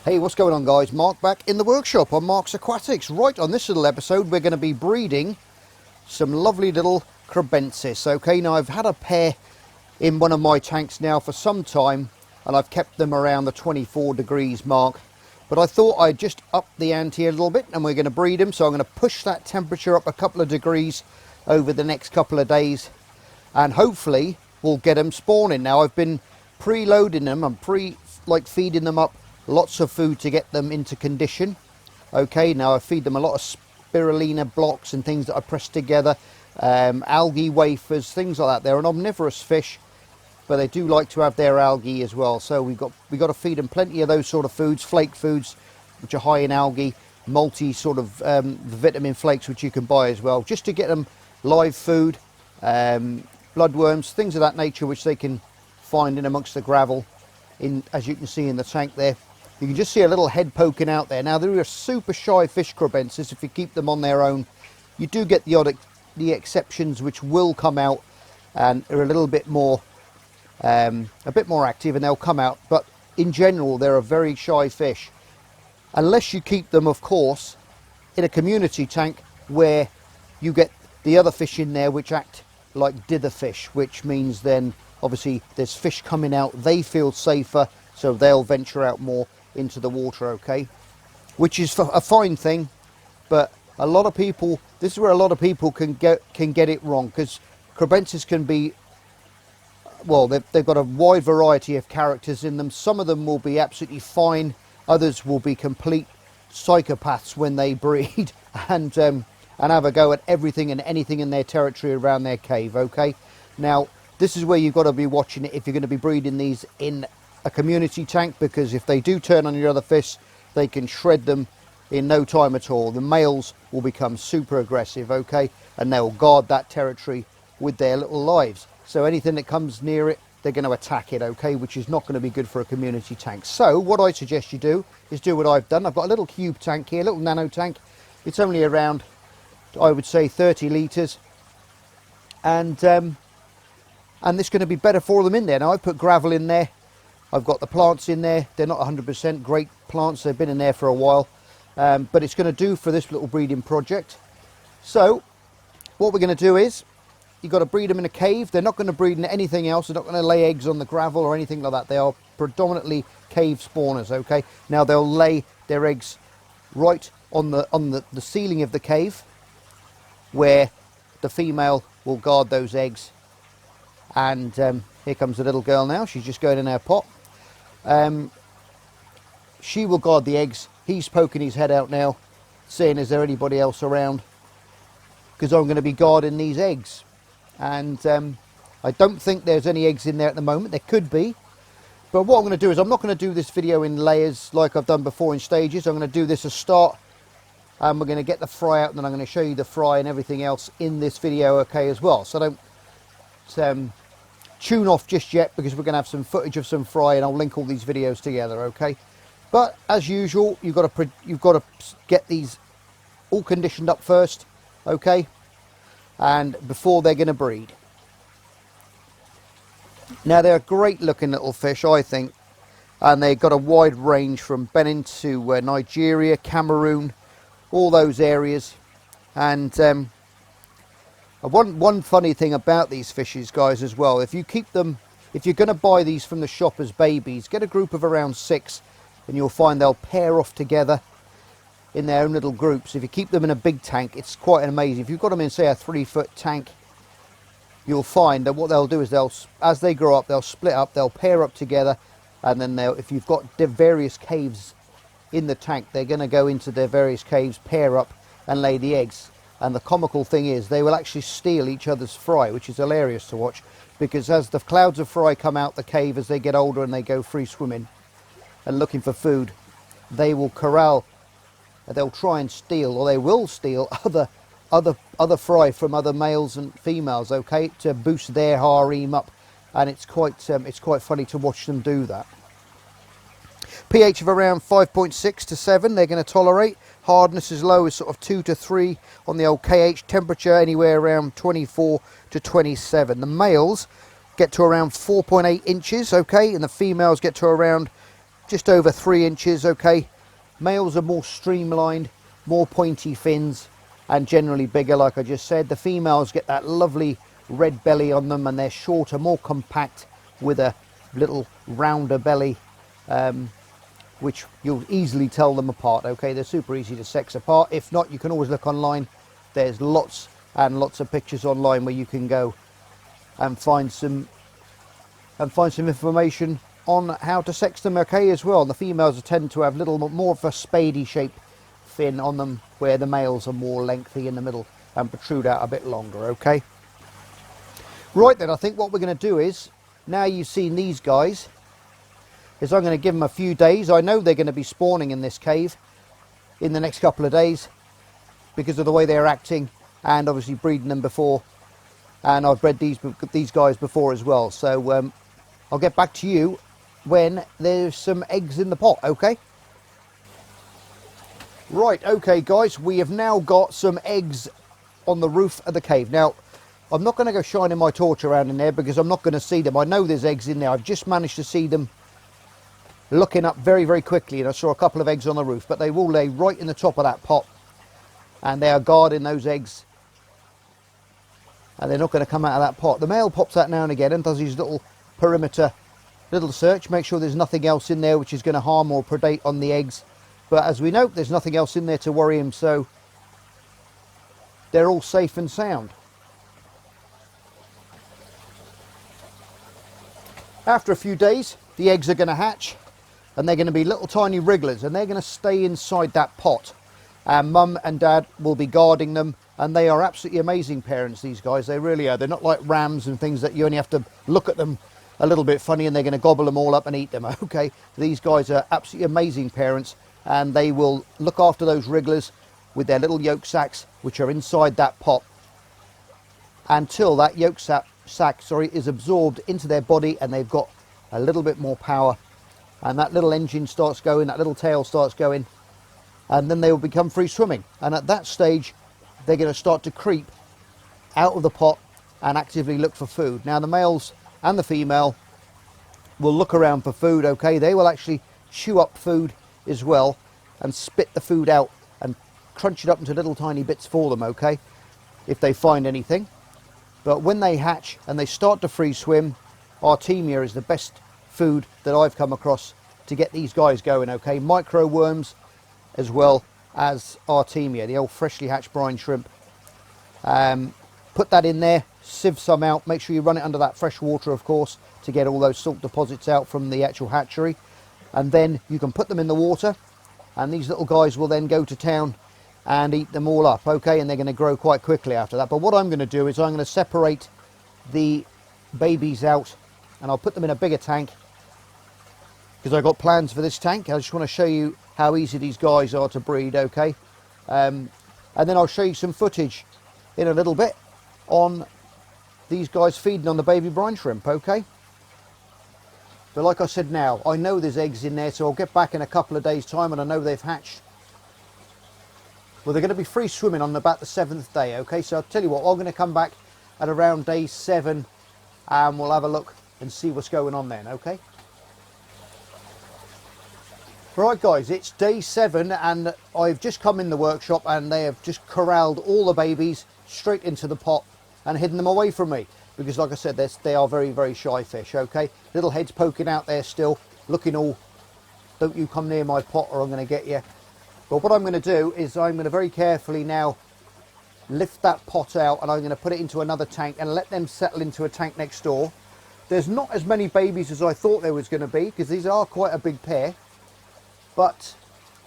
Hey, what's going on guys? Mark back in the workshop on Mark's Aquatics. Right, on this little episode we're going to be breeding some lovely little Kribensis. Okay, now I've had a pair in one of my tanks now for some time and I've kept them around the 24 degrees mark, but I thought I'd just up the ante a little bit and we're going to breed them. So I'm going to push that temperature up a couple of degrees over the next couple of days and hopefully we'll get them spawning. Now I've been preloading them and feeding them up lots of food to get them into condition. Okay, now I feed them a lot of spirulina blocks and things that I press together, algae wafers, things like that. They're an omnivorous fish, but they do like to have their algae as well. So we got to feed them plenty of those sort of foods, flake foods, which are high in algae, multi sort of vitamin flakes, which you can buy as well, just to get them live food, bloodworms, things of that nature, which they can find in amongst the gravel. As you can see in the tank there, you can just see a little head poking out there. Now they're a super shy fish, Kribensis. If you keep them on their own, you do get the exceptions which will come out and are a little bit more active, and they'll come out. But in general, they're a very shy fish, unless you keep them, of course, in a community tank where you get the other fish in there which act like dither fish, which means then obviously there's fish coming out, they feel safer, so they'll venture out more into the water, okay, which is a fine thing. But a lot of people, this is where a lot of people can get it wrong, because Kribensis can be, well, they've got a wide variety of characters in them. Some of them will be absolutely fine, others will be complete psychopaths when they breed and have a go at everything and anything in their territory around their cave. Okay, now this is where you've got to be watching it if you're going to be breeding these in a community tank, because if they do turn on your other fish, they can shred them in no time at all. The males will become super aggressive, okay, and they'll guard that territory with their little lives. So anything that comes near it, they're going to attack it, okay, which is not going to be good for a community tank. So what I suggest you do is do what I've done. I've got a little cube tank here, a little nano tank. It's only around, I would say, 30 litres, and it's going to be better for them in there. Now I've put gravel in there, I've got the plants in there. They're not 100% great plants, they've been in there for a while, but it's going to do for this little breeding project. So what we're going to do is, you've got to breed them in a cave. They're not going to breed in anything else. They're not going to lay eggs on the gravel or anything like that. They are predominantly cave spawners, okay. Now they'll lay their eggs right on the ceiling of the cave, where the female will guard those eggs. And here comes the little girl now. She's just going in her pot. She will guard the eggs. He's poking his head out now, seeing is there anybody else around, because I'm going to be guarding these eggs. And I don't think there's any eggs in there at the moment. There could be, but what I'm going to do is, I'm not going to do this video in layers like I've done before in stages. I'm going to do this as start, and we're going to get the fry out, and then I'm going to show you the fry and everything else in this video, okay, as well. So don't tune off just yet, because we're going to have some footage of some fry, and I'll link all these videos together, okay. But as usual, you've got to get these all conditioned up first, okay, and before they're going to breed. Now they're a great looking little fish, I think, and they've got a wide range from Benin to Nigeria, Cameroon, all those areas. And one funny thing about these fishes, guys, as well, if you keep them, if you're going to buy these from the shop as babies, get a group of around 6, and you'll find they'll pair off together in their own little groups. If you keep them in a big tank, it's quite amazing. If you've got them in, say, a 3-foot tank, you'll find that what they'll do is as they grow up, they'll split up, they'll pair up together, and then if you've got the various caves in the tank, they're going to go into their various caves, pair up, and lay the eggs. And the comical thing is, they will actually steal each other's fry, which is hilarious to watch, because as the clouds of fry come out the cave as they get older and they go free swimming and looking for food, they will corral, they'll try and steal, or they will steal other fry from other males and females, okay, to boost their harem up, and it's quite funny to watch them do that. pH of around 5.6 to 7 they're going to tolerate. Hardness as low as sort of 2 to 3 on the old KH. Temperature anywhere around 24 to 27. The males get to around 4.8 inches, okay, and the females get to around just over 3 inches, okay. Males are more streamlined, more pointy fins, and generally bigger, like I just said. The females get that lovely red belly on them, and they're shorter, more compact, with a little rounder belly, which you'll easily tell them apart, okay. They're super easy to sex apart. If not, you can always look online. There's lots and lots of pictures online where you can go and find some information on how to sex them, okay, as well. And the females tend to have little more of a spadey shape fin on them, where the males are more lengthy in the middle and protrude out a bit longer, okay. Right then, I think what we're going to do is, now you've seen these guys, is I'm going to give them a few days. I know they're going to be spawning in this cave in the next couple of days because of the way they're acting, and obviously breeding them before, and I've bred these guys before as well. So I'll get back to you when there's some eggs in the pot, okay. Right, okay guys, we have now got some eggs on the roof of the cave. Now, I'm not going to go shining my torch around in there because I'm not going to see them. I know there's eggs in there. I've just managed to see them looking up very, very quickly, and I saw a couple of eggs on the roof, but they will lay right in the top of that pot, and they are guarding those eggs, and they're not going to come out of that pot. The male pops out now and again and does his little perimeter little search, make sure there's nothing else in there which is going to harm or predate on the eggs. But as we know, there's nothing else in there to worry him, so they're all safe and sound. After a few days, the eggs are going to hatch, and they're going to be little tiny wrigglers, and they're going to stay inside that pot. And Mum and Dad will be guarding them, and they are absolutely amazing parents, these guys. They really are. They're not like rams and things that you only have to look at them a little bit funny and they're going to gobble them all up and eat them, okay. These guys are absolutely amazing parents, and they will look after those wrigglers with their little yolk sacs, which are inside that pot, until that yolk sac is absorbed into their body, and they've got a little bit more power, and that little engine starts going, that little tail starts going, and then they will become free swimming. And at that stage, they're going to start to creep out of the pot and actively look for food. Now, the males and the female will look around for food, okay. They will actually chew up food as well and spit the food out and crunch it up into little tiny bits for them, okay, if they find anything. But when they hatch and they start to free swim, Artemia is the best food that I've come across to get these guys going, okay. Micro worms as well as Artemia, the old freshly hatched brine shrimp. Put that in there, sieve some out, make sure you run it under that fresh water, of course, to get all those salt deposits out from the actual hatchery. And then you can put them in the water, and these little guys will then go to town and eat them all up, okay. And they're going to grow quite quickly after that. But what I'm going to do is I'm going to separate the babies out, and I'll put them in a bigger tank because I've got plans for this tank. I just want to show you how easy these guys are to breed, okay. And then I'll show you some footage in a little bit on these guys feeding on the baby brine shrimp, okay. But like I said, now I know there's eggs in there, so I'll get back in a couple of days time and I know they've hatched. Well, they're going to be free swimming on about the 7th day, okay. So I'll tell you what, I'm going to come back at around day 7 and we'll have a look and see what's going on then, okay. Right guys, it's day 7 and I've just come in the workshop and they have just corralled all the babies straight into the pot and hidden them away from me, because like I said, they are very, very shy fish, okay. Little heads poking out there still, looking all, don't you come near my pot or I'm going to get you. But what I'm going to do is I'm going to very carefully now lift that pot out, and I'm going to put it into another tank and let them settle into a tank next door. There's not as many babies as I thought there was going to be, because these are quite a big pair, but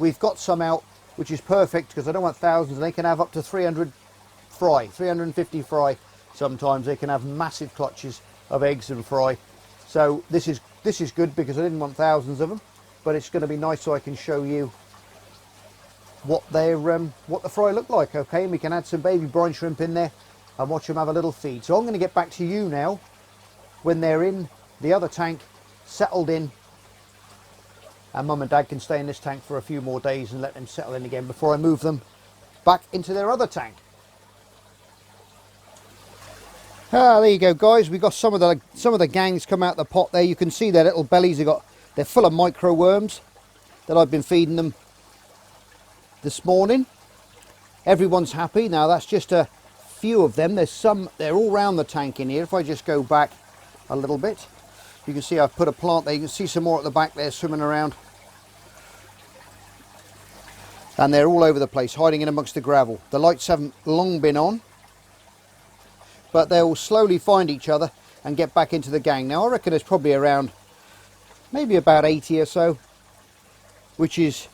we've got some out, which is perfect because I don't want thousands, and they can have up to 300 fry, 350 fry. Sometimes they can have massive clutches of eggs and fry. So this is good because I didn't want thousands of them, but it's going to be nice so I can show you what the fry look like, okay. And we can add some baby brine shrimp in there and watch them have a little feed. So I'm going to get back to you now when they're in the other tank, settled in, and Mum and Dad can stay in this tank for a few more days and let them settle in again before I move them back into their other tank. There you go guys, we got some of the gangs come out the pot there. You can see their little bellies have got They're full of micro worms that I've been feeding them this morning. Everyone's happy. Now that's just a few of them. There's some, they're all around the tank in here. If I just go back a little bit, you can see I've put a plant there. You can see some more at the back there swimming around. And they're all over the place, hiding in amongst the gravel. The lights haven't long been on, but they'll slowly find each other and get back into the gang. Now I reckon there's probably around, maybe about 80 or so, which is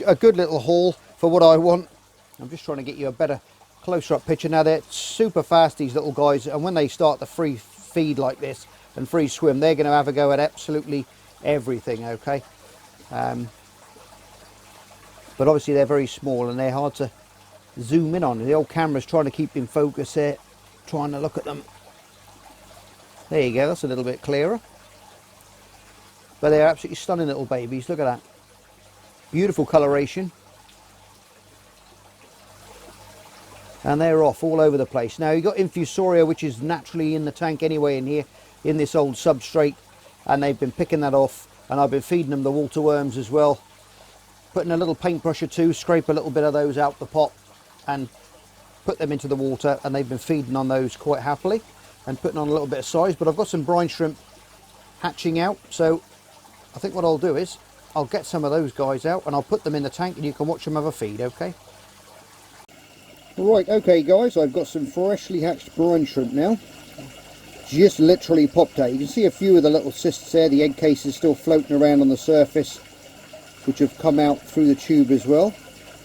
a good little haul for what I want. I'm just trying to get you a better closer up picture. Now they're super fast, these little guys, and when they start to free feed like this and free swim, they're going to have a go at absolutely everything, okay? But obviously they're very small and they're hard to zoom in on. The old camera's trying to keep in focus here, trying to look at them. There you go, that's a little bit clearer. But they're absolutely stunning little babies, look at that. Beautiful coloration. And they're off all over the place. Now you've got Infusoria, which is naturally in the tank anyway in here, in this old substrate. And they've been picking that off. And I've been feeding them the water worms as well. Putting a little paintbrush or two, scrape a little bit of those out the pot and put them into the water, and they've been feeding on those quite happily and putting on a little bit of size. But I've got some brine shrimp hatching out, so I think what I'll do is I'll get some of those guys out and I'll put them in the tank and you can watch them have a feed, okay? Right, okay guys, I've got some freshly hatched brine shrimp now. Just literally popped out. You can see a few of the little cysts there, the egg cases still floating around on the surface, which have come out through the tube as well.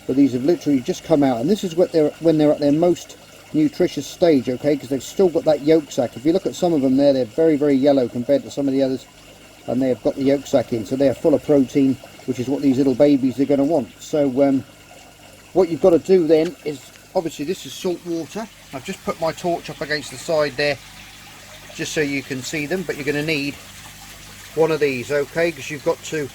But these have literally just come out, and this is what when they're at their most nutritious stage, okay, because they've still got that yolk sac. If you look at some of them there, they're very, very yellow compared to some of the others, and they have got the yolk sac in, so they're full of protein, which is what these little babies are going to want. So what you've got to do then is, obviously this is salt water. I've just put my torch up against the side there just so you can see them, but you're going to need one of these, okay, because you've got to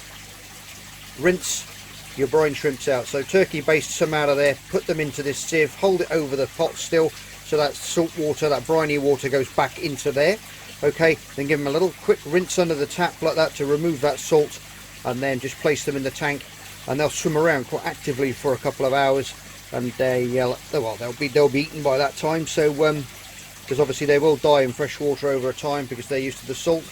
rinse your brine shrimps out. So turkey baste some out of there, put them into this sieve, hold it over the pot still, so that salt water, that briny water goes back into there, okay. Then give them a little quick rinse under the tap like that to remove that salt, and then just place them in the tank, and they'll swim around quite actively for a couple of hours, and they'll be eaten by that time. So because obviously they will die in fresh water over a time because they're used to the salt,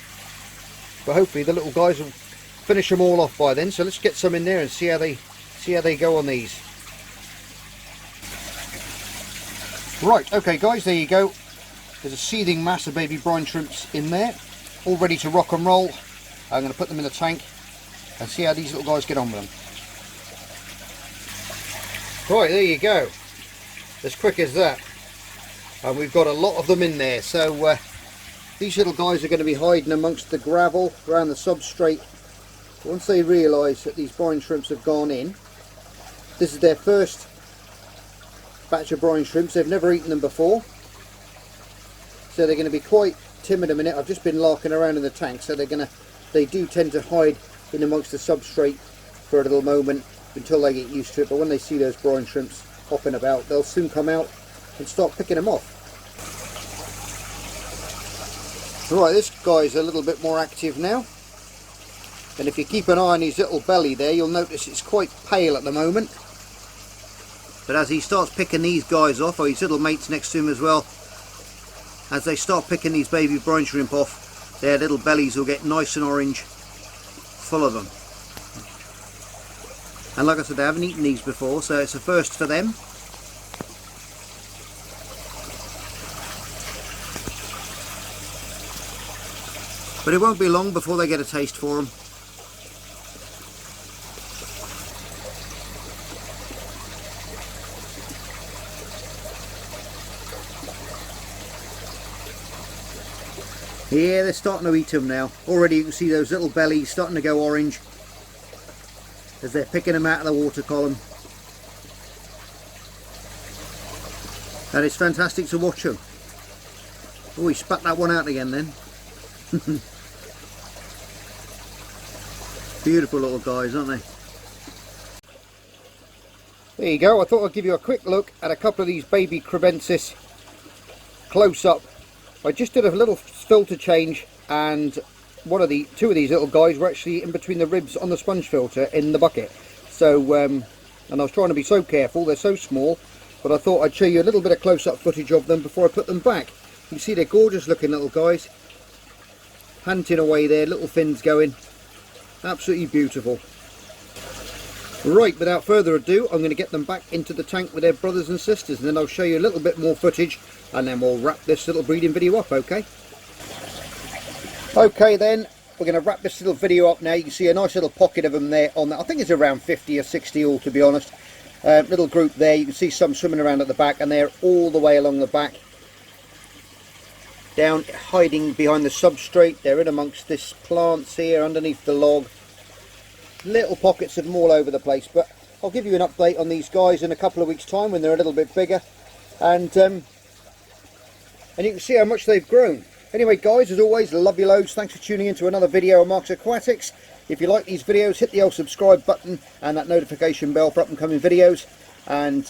but hopefully the little guys will finish them all off by then. So let's get some in there and see how they go on these. Right, okay guys, there you go. There's a seething mass of baby brine shrimps in there, all ready to rock and roll. I'm going to put them in the tank and see how these little guys get on with them. Right, there you go, as quick as that. And we've got a lot of them in there. So these little guys are going to be hiding amongst the gravel around the substrate. Once they realise that these brine shrimps have gone in, this is their first batch of brine shrimps. They've never eaten them before, so they're going to be quite timid a minute. I've just been larking around in the tank, so they do tend to hide in amongst the substrate for a little moment until they get used to it. But when they see those brine shrimps hopping about, they'll soon come out and start picking them off. Right, this guy's a little bit more active now. And if you keep an eye on his little belly there, you'll notice it's quite pale at the moment. But as he starts picking these guys off, or his little mates next to him as well, as they start picking these baby brine shrimp off, their little bellies will get nice and orange, full of them. And like I said, they haven't eaten these before, so it's a first for them. But it won't be long before they get a taste for them. Yeah, they're starting to eat them now. Already you can see those little bellies starting to go orange as they're picking them out of the water column. And it's fantastic to watch them. Oh, he spat that one out again then. Beautiful little guys, aren't they? There you go. I thought I'd give you a quick look at a couple of these baby Kribensis close up. I just did a little filter change and two of these little guys were actually in between the ribs on the sponge filter in the bucket. So, and I was trying to be so careful, they're so small, but I thought I'd show you a little bit of close-up footage of them before I put them back. You can see they're gorgeous looking little guys, panting away there, little fins going, absolutely beautiful. Right, without further ado, I'm going to get them back into the tank with their brothers and sisters, and then I'll show you a little bit more footage, and then we'll wrap this little breeding video up, okay? Okay then, we're going to wrap this little video up now. You can see a nice little pocket of them there on that. I think it's around 50 or 60 all, to be honest. Little group there. You can see some swimming around at the back, and they're all the way along the back. Down, hiding behind the substrate. They're in amongst this plants here, underneath the log. Little pockets of them all over the place, but I'll give you an update on these guys in a couple of weeks' time when they're a little bit bigger. And you can see how much they've grown. Anyway guys, as always, love you loads. Thanks for tuning in to another video of Mark's Aquatics. If you like these videos, hit the old subscribe button and that notification bell for upcoming videos, and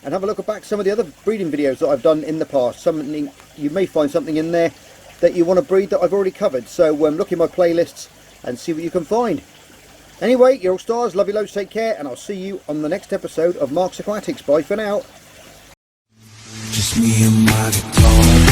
have a look back at some of the other breeding videos that I've done in the past. Something you may find something in there that you want to breed that I've already covered. So look in my playlists and see what you can find. Anyway, you're all stars, love you loads, take care, and I'll see you on the next episode of Mark's Aquatics. Bye for now. Just me and my guitar.